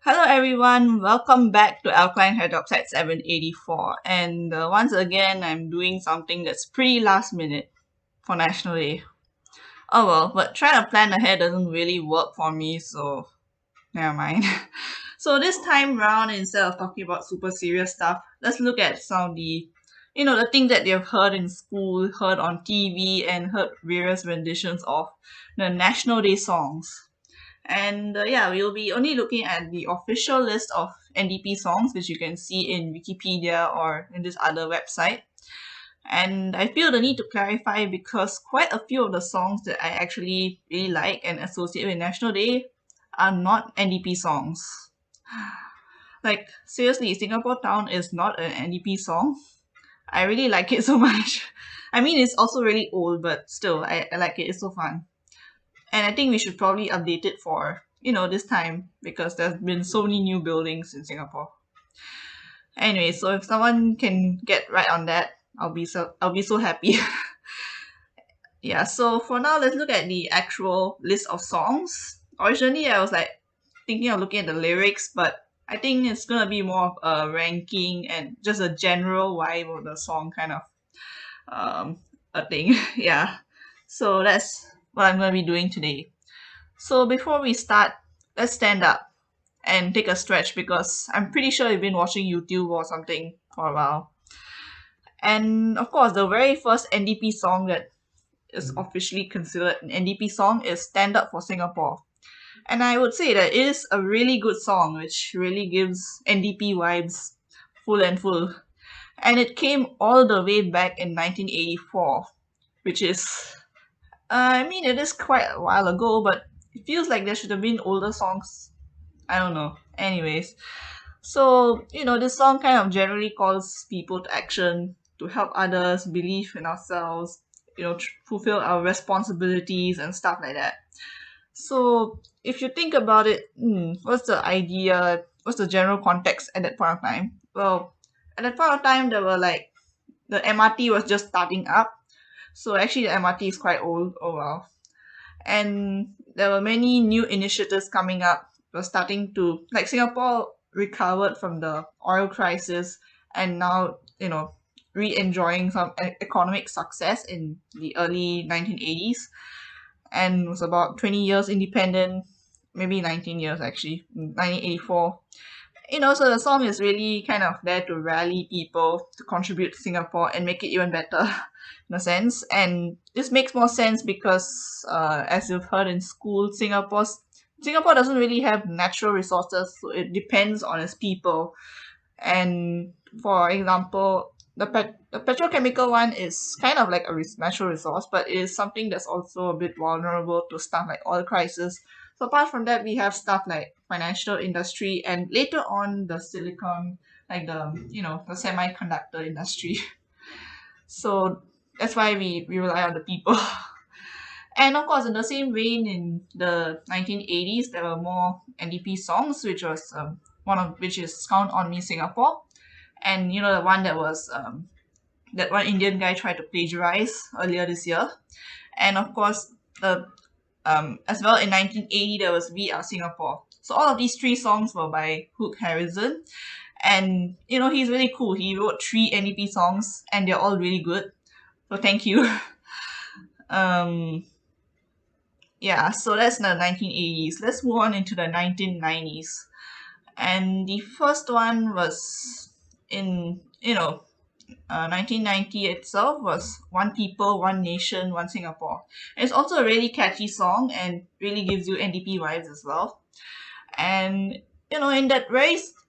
Hello everyone, welcome back to Alkaline Hydroxide 784. And once again, I'm doing something that's pretty last minute for National Day. Oh well, but trying to plan ahead doesn't really work for me, so never mind. So this time round, instead of talking about super serious stuff, let's look at some of the things that you've heard in school, heard on TV, and heard various renditions of the National Day songs. And yeah, we'll be only looking at the official list of NDP songs, which you can see in Wikipedia or in this other website. And I feel the need to clarify because quite a few of the songs that I actually really like and associate with National Day are not NDP songs. Like, seriously, Singapore Town is not an NDP song. I really like it so much. I mean, it's also really old, but still, I like it. It's so fun. And I think we should probably update it for, this time because there's been so many new buildings in Singapore. Anyway, so if someone can get right on that, I'll be so happy. Yeah, so for now let's look at the actual list of songs. Originally I was like thinking of looking at the lyrics, but I think it's gonna be more of a ranking and just a general vibe of the song kind of a thing. Yeah. So that's what I'm gonna be doing today. So before we start, let's stand up and take a stretch because I'm pretty sure you've been watching YouTube or something for a while. And of course, the very first NDP song that is officially considered an NDP song is Stand Up for Singapore. And I would say that it is a really good song which really gives NDP vibes full and full. And it came all the way back in 1984, which is, I mean, it is quite a while ago, but it feels like there should have been older songs. I don't know. Anyways, so this song kind of generally calls people to action, to help others, believe in ourselves, fulfill our responsibilities and stuff like that. So if you think about it, what's the idea? What's the general context at that point of time? Well, at that point of time, there were like the MRT was just starting up. So actually, the MRT is quite old. Oh well. And there were many new initiatives coming up. We're starting to, like, Singapore recovered from the oil crisis and now re-enjoying some economic success in the early 1980s, and was about 20 years independent, maybe 19 years actually, 1984. So the song is really kind of there to rally people to contribute to Singapore and make it even better in a sense. And this makes more sense because, as you've heard in school, Singapore doesn't really have natural resources, so it depends on its people. And for example, the petrochemical one is kind of like a natural resource, but it is something that's also a bit vulnerable to stuff like oil crisis. So apart from that, we have stuff like financial industry and later on the silicon, like the semiconductor industry. So that's why we rely on the people. And of course, in the same vein, in the 1980s, there were more NDP songs, which was one of which is Count on Me Singapore, and the one that one Indian guy tried to plagiarize earlier this year, and of course the as well in 1980 there was We Are Singapore. So all of these three songs were by Hook Harrison, and he's really cool. He wrote three NDP songs, and they're all really good. So thank you. um yeah, so that's the 1980s. Let's move on into the 1990s. And the first one was in 1990 itself was One People, One Nation, One Singapore. It's also a really catchy song and really gives you NDP vibes as well. And in that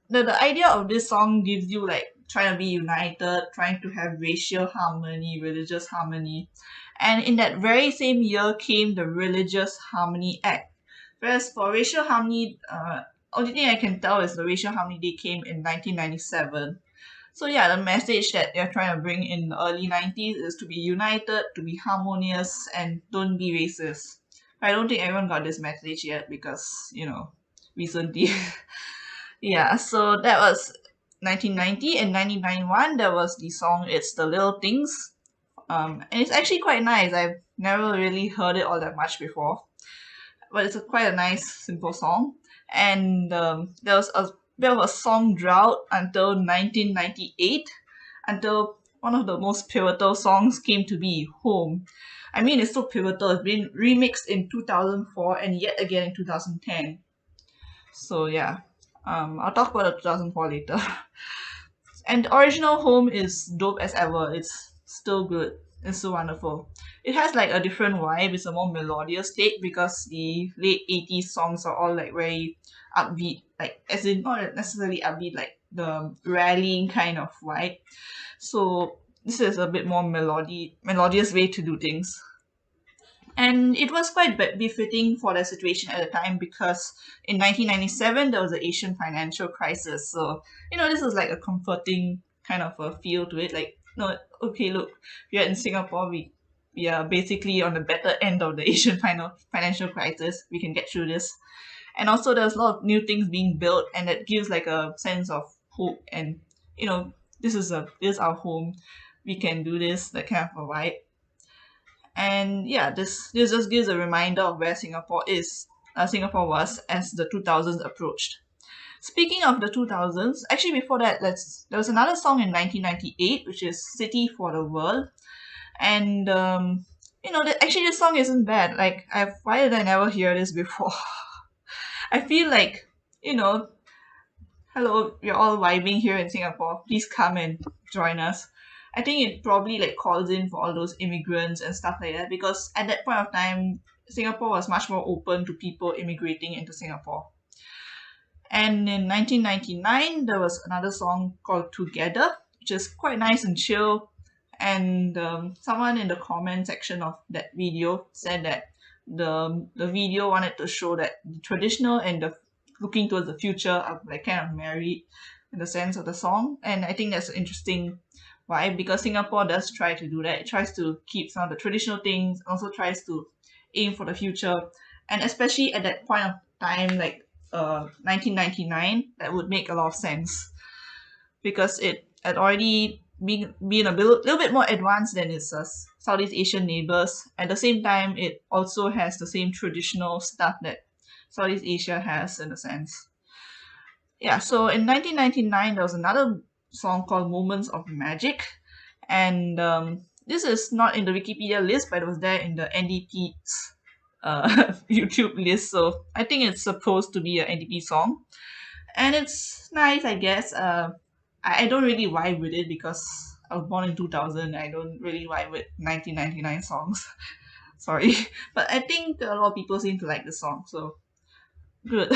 the idea of this song gives you like trying to be united, trying to have racial harmony, religious harmony. And in that very same year came the Religious Harmony Act. Whereas for racial harmony, only thing I can tell is the Racial Harmony Day came in 1997. So yeah, the message that they're trying to bring in the early 90s is to be united, to be harmonious, and don't be racist. I don't think everyone got this message yet because, recently. Yeah, so that was 1990. And 1991 there was the song It's the Little Things. And it's actually quite nice. I've never really heard it all that much before. But it's quite a nice, simple song. And there was a bit of a song drought until 1998, until one of the most pivotal songs came to be, Home. I mean, it's so pivotal. It's been remixed in 2004 and yet again in 2010. So yeah, I'll talk about the 2004 later. And the original Home is dope as ever. It's still good. It's so wonderful. It has like a different vibe. It's a more melodious take because the late 80s songs are all like very upbeat, like as in not necessarily upbeat, like the rallying kind of vibe. So this is a bit more melodious way to do things. And it was quite befitting for the situation at the time because in 1997 there was the Asian financial crisis. So, this is like a comforting kind of a feel to it. Like, no, okay, look, we are in Singapore. We are basically on the better end of the Asian financial crisis. We can get through this. And also, there's a lot of new things being built, and it gives like a sense of hope. And this is our home. We can do this. That kind of a vibe. And yeah, this just gives a reminder of where Singapore was as the 2000s approached. Speaking of the 2000s, actually before that, there was another song in 1998, which is City for the World. And actually this song isn't bad. Like, why did I never hear this before? I feel like, you know, hello, we're all vibing here in Singapore. Please come and join us. I think it probably like calls in for all those immigrants and stuff like that because at that point of time, Singapore was much more open to people immigrating into Singapore. And in 1999, there was another song called Together, which is quite nice and chill. And someone in the comment section of that video said that the video wanted to show that the traditional and the looking towards the future are like kind of married in the sense of the song. And I think that's interesting. Why? Because Singapore does try to do that. It tries to keep some of the traditional things, also tries to aim for the future. And especially at that point of time, like 1999, that would make a lot of sense because it had already been a little bit more advanced than its Southeast Asian neighbors. At the same time, it also has the same traditional stuff that Southeast Asia has in a sense. Yeah, so in 1999, there was another song called Moments of Magic. And this is not in the Wikipedia list, but it was there in the NDP's YouTube list. So I think it's supposed to be an NDP song. And it's nice, I guess. I don't really vibe with it because I was born in 2000. I don't really vibe with 1999 songs. Sorry. But I think a lot of people seem to like the song. So good.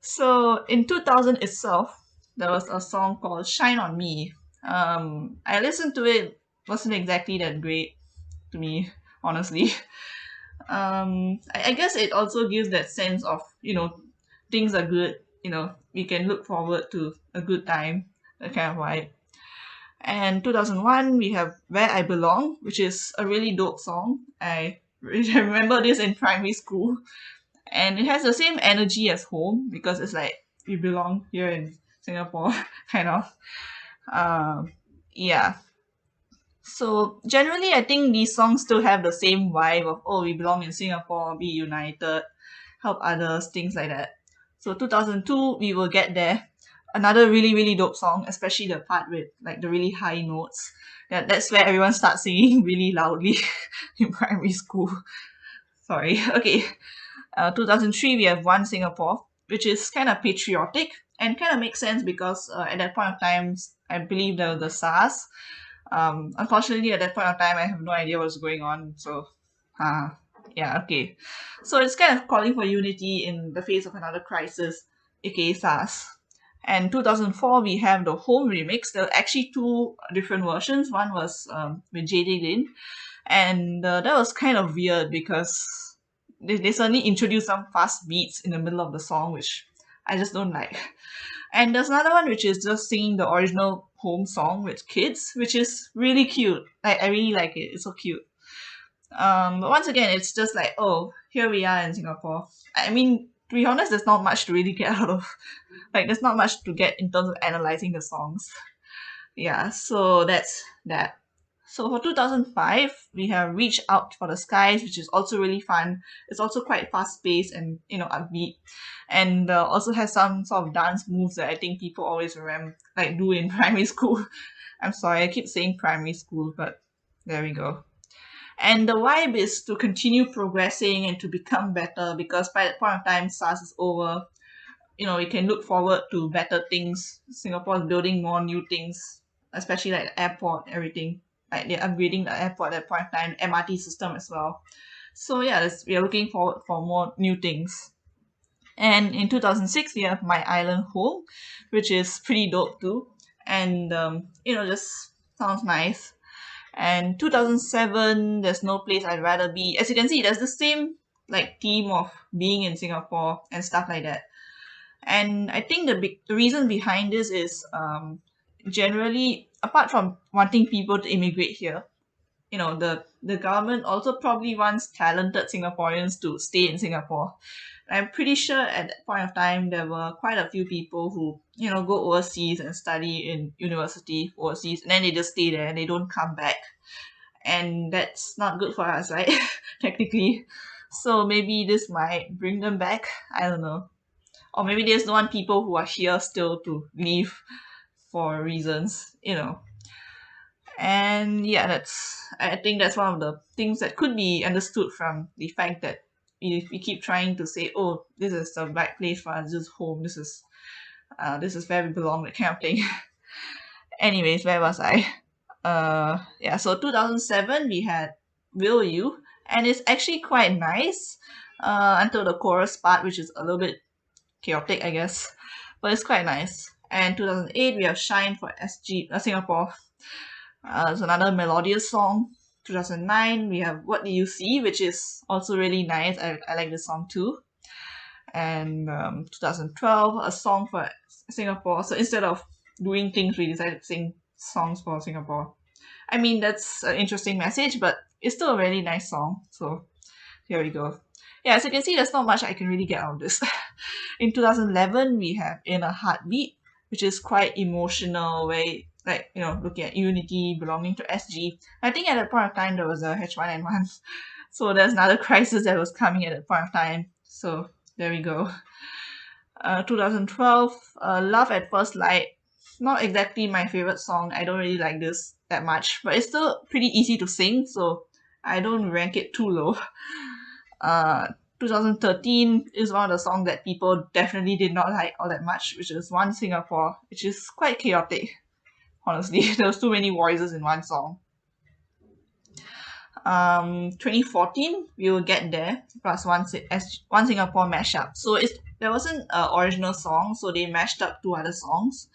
So in 2000 itself, there was a song called Shine on Me. I listened to it, wasn't exactly that great to me, honestly. I guess it also gives that sense of, things are good, we can look forward to a good time, that kind of vibe. And 2001, we have Where I Belong, which is a really dope song. I remember this in primary school. And it has the same energy as Home because it's like we belong here in Singapore, kind of. Yeah. So generally, I think these songs still have the same vibe of, oh, we belong in Singapore, be united, help others, things like that. So 2002, we will get there. Another really, really dope song, especially the part with like the really high notes. That's where everyone starts singing really loudly in primary school. Sorry. Okay. 2003, we have One Singapore, which is kind of patriotic and kind of makes sense because at that point of time, I believe there was the SARS. Unfortunately, at that point of time, I have no idea what's going on. So, yeah, okay. So it's kind of calling for unity in the face of another crisis, aka SARS. And 2004, we have the Home remix. There are actually two different versions. One was with JD Lin, and that was kind of weird because they suddenly introduced some fast beats in the middle of the song, which I just don't like. And there's another one which is just singing the original Home song with kids, which is really cute. Like, I really like it. It's so cute. But once again, it's just like, oh, here we are in Singapore. I mean, to be honest, there's not much to really get out of. Like, there's not much to get in terms of analyzing the songs. Yeah, so that's that. So for 2005, we have Reach Out for the Skies, which is also really fun. It's also quite fast paced and upbeat, and also has some sort of dance moves that I think people always remember, like do in primary school. I'm sorry, I keep saying primary school, but there we go. And the vibe is to continue progressing and to become better because by that point of time, SARS is over. We can look forward to better things. Singapore is building more new things, especially like the airport, everything. Like they're upgrading the airport at that point of time, MRT system as well. So yeah, we are looking forward for more new things. And in 2006, we have My Island Home, which is pretty dope too. And just sounds nice. And 2007, There's No Place I'd Rather Be. As you can see, there's the same like theme of being in Singapore and stuff like that. And I think the reason behind this is generally, apart from wanting people to immigrate here, the government also probably wants talented Singaporeans to stay in Singapore. I'm pretty sure at that point of time there were quite a few people who go overseas and study in university overseas, and then they just stay there and they don't come back, and that's not good for us, right? Technically. So maybe this might bring them back. I don't know. Or maybe they just don't want people who are here still to leave for reasons. And yeah, I think that's one of the things that could be understood from the fact that if we keep trying to say, oh, this is the right place for us, this is home, this is where we belong, that kind of thing. Anyways, where was I? Yeah, so 2007 we had Will You, and it's actually quite nice until the chorus part, which is a little bit chaotic, I guess, but it's quite nice. And 2008 we have Shine for Singapore. It's another melodious song. 2009 we have What Do You See, which is also really nice. I like this song too. And 2012 a song for Singapore. So instead of doing things, we decided to sing songs for Singapore. I mean, that's an interesting message, but it's still a really nice song. So here we go. Yeah, as you can see, there's not much I can really get out of this. In 2011, we have In a Heartbeat, which is quite emotional, where like looking at unity, belonging to SG. I think at that point of time there was a H1N1, so there's another crisis that was coming at that point of time. So there we go. 2012, Love at First Light. Not exactly my favorite song. I don't really like this that much, but it's still pretty easy to sing, so I don't rank it too low. 2013 is one of the songs that people definitely did not like all that much, which is One Singapore, which is quite chaotic. Honestly, there was too many voices in one song. 2014, We Will Get There plus One Singapore mashup. So there wasn't an original song, so they mashed up two other songs.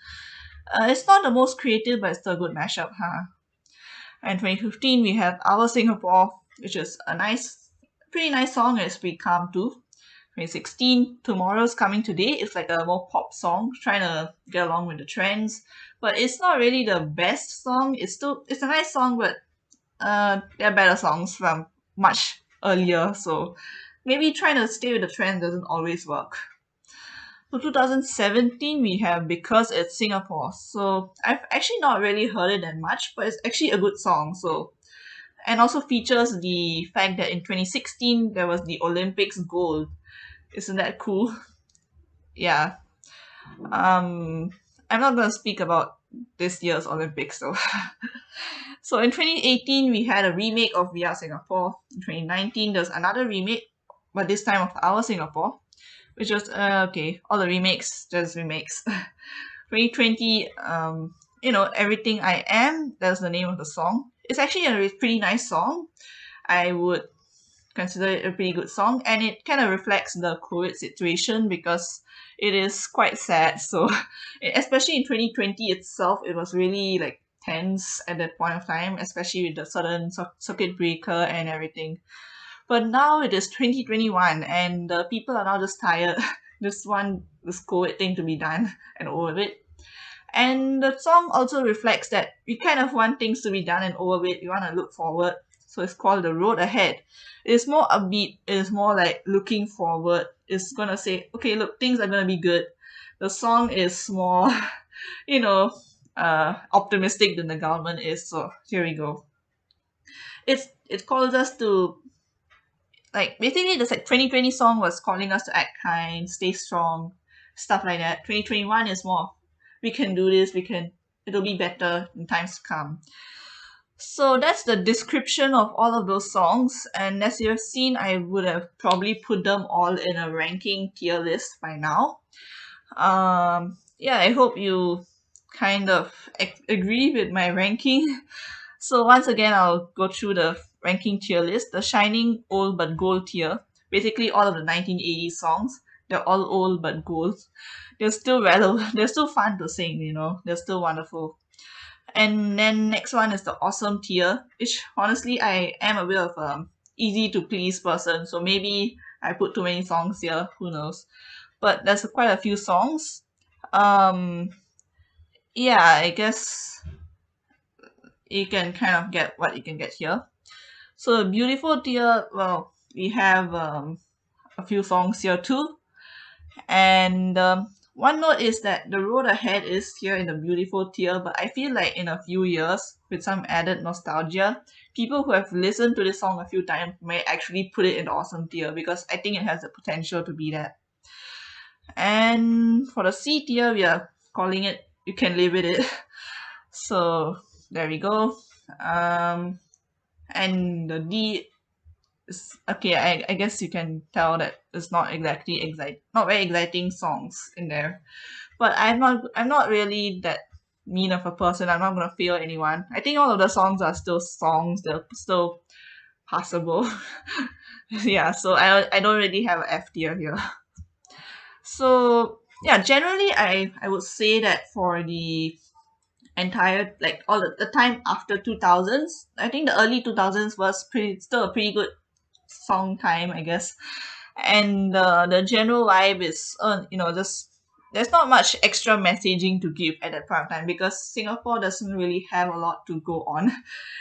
It's not the most creative, but it's still a good mashup, huh? And 2015, we have Our Singapore, which is pretty nice song. It's pretty calm too. 2016, Tomorrow's Coming Today. It's like a more pop song, trying to get along with the trends. But it's not really the best song. It's a nice song, but there are better songs from much earlier. So maybe trying to stay with the trend doesn't always work. For 2017, we have Because It's Singapore. So I've actually not really heard it that much, but it's actually a good song. So, and also features the fact that in 2016 there was the Olympics gold. Isn't that cool? Yeah. I'm not gonna speak about this year's Olympics though. So in 2018 we had a remake of We Are Singapore. In 2019 there's another remake, but this time of Our Singapore, which was okay. All the remakes, just remakes. 2020, Everything I Am. That's the name of the song. It's actually a pretty nice song. I would consider it a pretty good song, and it kind of reflects the COVID situation because it is quite sad. So, especially in 2020 itself, it was really like tense at that point of time, especially with the sudden circuit breaker and everything. But now it is 2021, and people are now just tired, just want this COVID thing to be done and over with. And the song also reflects that we kind of want things to be done and over with. We want to look forward. So it's called The Road Ahead. It is more upbeat. It is more like looking forward. It's going to say, okay, look, things are going to be good. The song is more, optimistic than the government is. So here we go. it calls us to, like, basically this like 2020 song was calling us to act kind, stay strong, stuff like that. 2021 is more of, we can do this, it'll be better in times to come. So that's the description of all of those songs, and as you have seen, I would have probably put them all in a ranking tier list by now. Yeah, I hope you kind of agree with my ranking. So once again, I'll go through the ranking tier list. The Shining Old But Gold tier, basically all of the 1980s songs. They're all old but gold. They're still relevant. They're still fun to sing, They're still wonderful. And then next one is the Awesome tier, which honestly I am a bit of easy to please person, so maybe I put too many songs here, who knows. But there's quite a few songs. Um yeah, I guess you can kind of get what you can get here. So the Beautiful tier, well, we have a few songs here too. And one note is that the road ahead is here in the Beautiful tier, but I feel like in a few years, with some added nostalgia, people who have listened to this song a few times may actually put it in the Awesome tier, because I think it has the potential to be that. And for the C tier, we are calling it You Can Live With It. So there we go. And the D is okay. I guess you can tell that it's not exactly not very exciting songs in there. But I'm not really that mean of a person. I'm not gonna fail anyone. I think all of the songs are still songs. They're still passable. Yeah. So I don't really have a F tier here. So yeah, generally I would say that for the entire, like, all the time after 2000s, I think the early 2000s was still a pretty good song time, I guess. And the general vibe is, just there's not much extra messaging to give at that point of time, because Singapore doesn't really have a lot to go on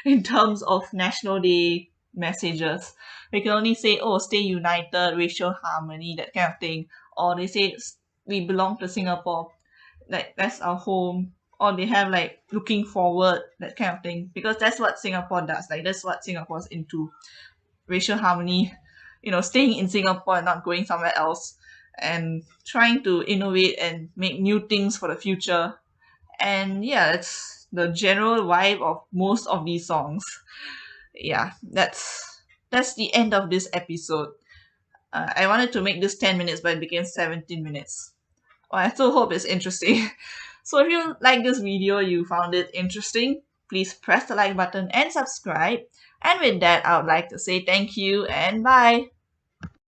in terms of National Day messages. We can only say, oh, stay united, racial harmony, that kind of thing. Or they say, we belong to Singapore, like that's our home. Or they have like looking forward, that kind of thing, because that's what Singapore does. Like, that's what Singapore's into: racial harmony, staying in Singapore and not going somewhere else, and trying to innovate and make new things for the future. And yeah, that's the general vibe of most of these songs. Yeah, that's the end of this episode. I wanted to make this 10 minutes, but it became 17 minutes. Well, I still hope it's interesting. So if you like this video, you found it interesting, please press the like button and subscribe. And with that, I would like to say thank you and bye.